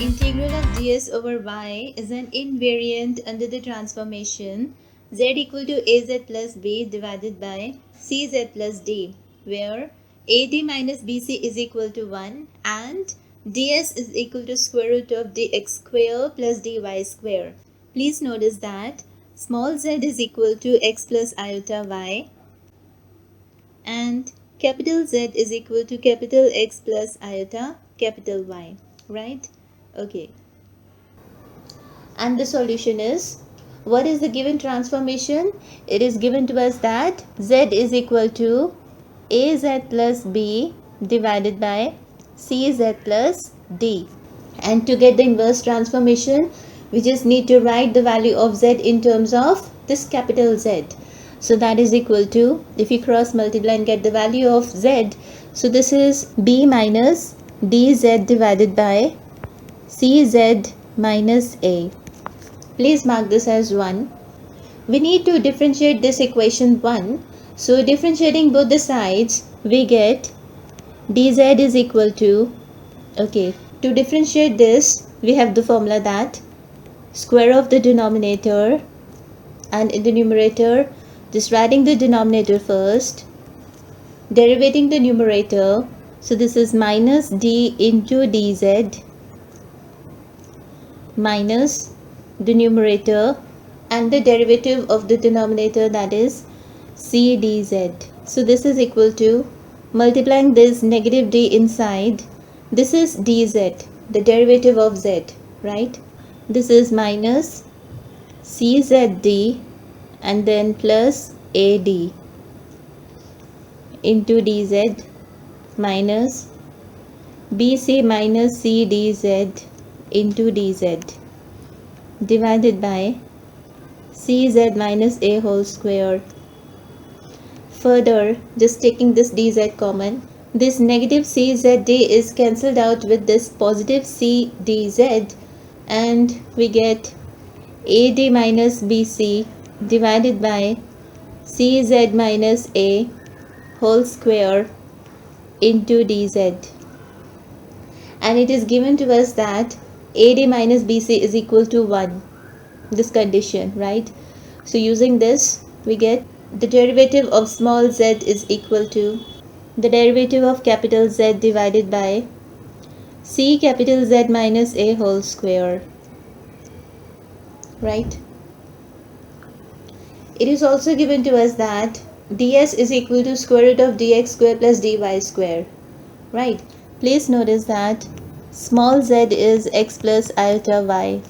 integral of ds over y is an invariant under the transformation z equal to az plus b divided by cz plus d, where ad minus bc is equal to 1 and ds is equal to square root of dx square plus dy square. Please notice that small z is equal to x plus iota y and capital Z is equal to capital X plus iota capital Y, right? Okay. And the solution is, what is the given transformation? It is given to us that Z is equal to AZ plus B divided by CZ plus D. And to get the inverse transformation, we just need to write the value of Z in terms of this capital Z. So that is equal to, if you cross multiply and get the value of Z, so this is B minus DZ divided by CZ minus A. Please mark this as 1. We need to differentiate this equation 1. So differentiating both the sides, we get dz is equal to, okay, to differentiate this, we have the formula that square of the denominator, and in the numerator, just writing the denominator first, derivating the numerator. So this is minus d into dz minus the numerator and the derivative of the denominator, that is c dz. So this is equal to, multiplying this negative d inside, this is dz, the derivative of z, right? This is minus czd and then plus ad into dz minus bc minus c dz into dz divided by cz minus a whole square. Further, just taking this dz common, this negative czd is cancelled out with this positive c dz and we get ad minus bc divided by cz minus a whole square into dz, and it is given to us that ad minus bc is equal to 1, this condition, right? So using this, we get the derivative of small z is equal to the derivative of capital Z divided by c capital Z minus a whole square, right? It is also given to us that ds is equal to square root of dx square plus dy square, right? Please notice that small z is x plus iota y,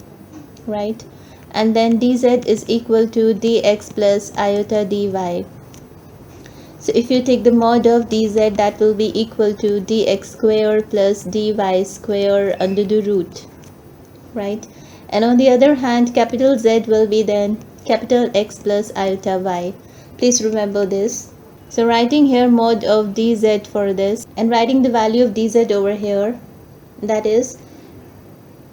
right? And then dz is equal to dx plus iota dy. So if you take the mod of dz, that will be equal to dx square plus dy square under the root, right? And on the other hand, capital Z will be then capital X plus iota y. Please remember this. So writing here mod of dz for this and writing the value of dz over here, that is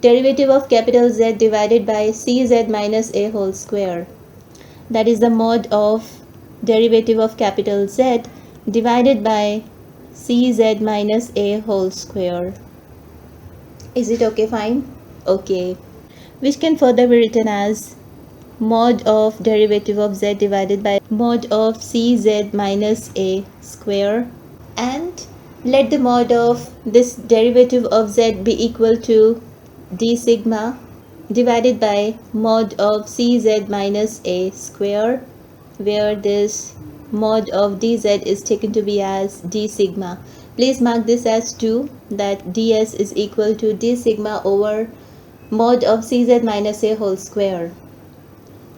derivative of capital Z divided by cz minus a whole square. That is the mod of derivative of capital Z divided by cz minus a whole square. Is it okay? Fine? Okay. Which can further be written as mod of derivative of z divided by mod of cz minus a square, and let the mod of this derivative of z be equal to d sigma divided by mod of cz minus a square, where this mod of dz is taken to be as d sigma. Please mark this as 2, that ds is equal to d sigma over mod of cz minus a whole square.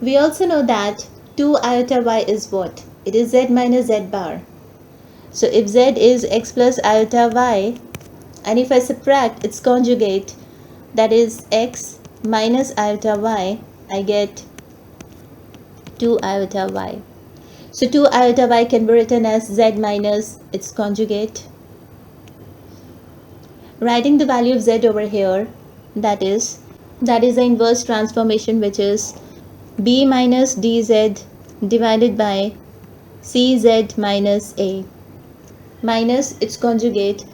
We also know that 2 iota y is what? It is z minus z bar. So if z is x plus iota y, and if I subtract its conjugate, that is x minus iota y, I get 2 iota y. So 2 iota y can be written as z minus its conjugate. Writing the value of z over here, that is the inverse transformation, which is b minus dz divided by cz minus a minus its conjugate,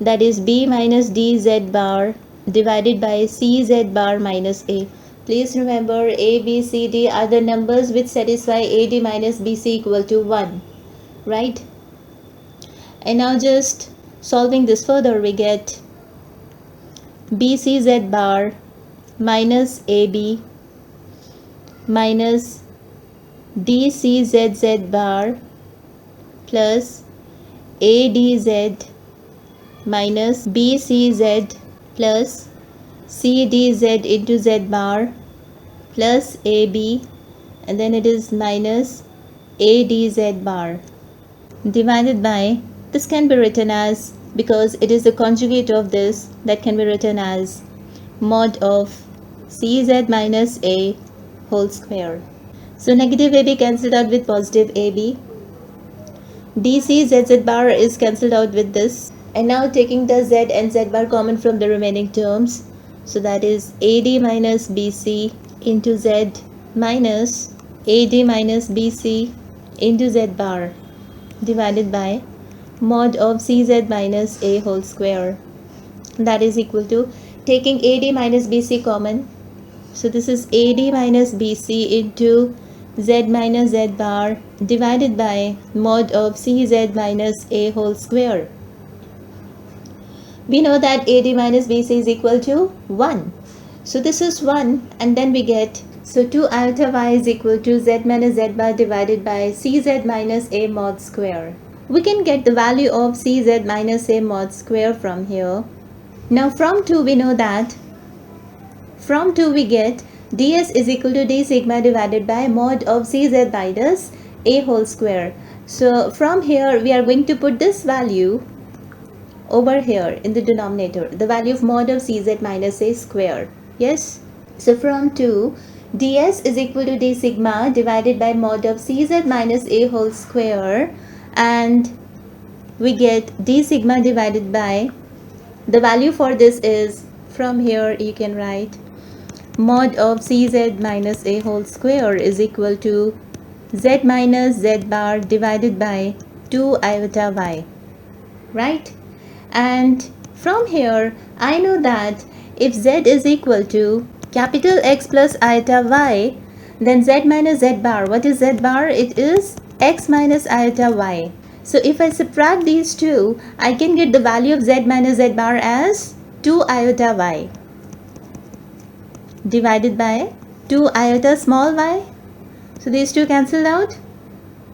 that is b minus dz bar divided by cz bar minus a. Please remember a, b, c, d are the numbers which satisfy ad minus bc equal to 1, right? And now just solving this further, we get bcz bar minus ab minus dczz bar plus adz minus bcz plus cdz into z bar plus ab, and then it is minus adz bar divided by, this can be written as, because it is the conjugate of this, that can be written as mod of cz minus a whole square. So negative ab cancelled out with positive ab, dczz bar is cancelled out with this, and now taking the z and z bar common from the remaining terms, so that is ad minus bc into z minus ad minus bc into z bar divided by mod of cz minus a whole square, that is equal to, taking ad minus bc common, so this is ad minus bc into z minus z bar divided by mod of cz minus a whole square. We know that ad minus bc is equal to 1. So this is 1, and then we get, so 2 iota y is equal to z minus z bar divided by cz minus a mod square. We can get the value of cz minus a mod square from here. Now from 2 we know that, from 2 we get ds is equal to d sigma divided by mod of cz minus a whole square. So from here we are going to put this value over here in the denominator, the value of mod of cz minus a square. Yes, so from 2 ds is equal to d sigma divided by mod of cz minus a whole square, and we get d sigma divided by, the value for this is, from here you can write mod of cz minus a whole square is equal to z minus z bar divided by 2 iota y, right? And from here I know that if z is equal to capital X plus iota y, then z minus z bar, what is z bar? It is x minus iota y. So if I subtract these two, I can get the value of z minus z bar as 2 iota y divided by 2 iota small y. So these two cancel out.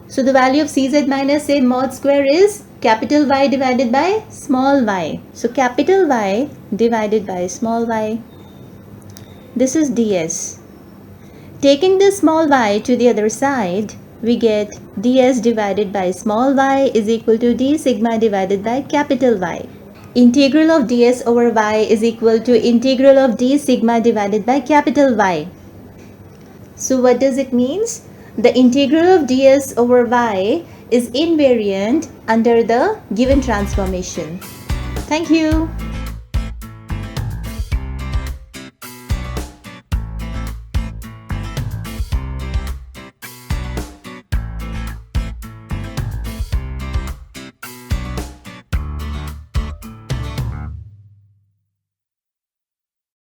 So the value of cz minus a mod square is capital Y divided by small y. So capital Y divided by small y. This is ds. Taking this small y to the other side, we get ds divided by small y is equal to d sigma divided by capital Y. Integral of ds over y is equal to integral of d sigma divided by capital Y. So what does it mean? The integral of ds over y is invariant under the given transformation. Thank you.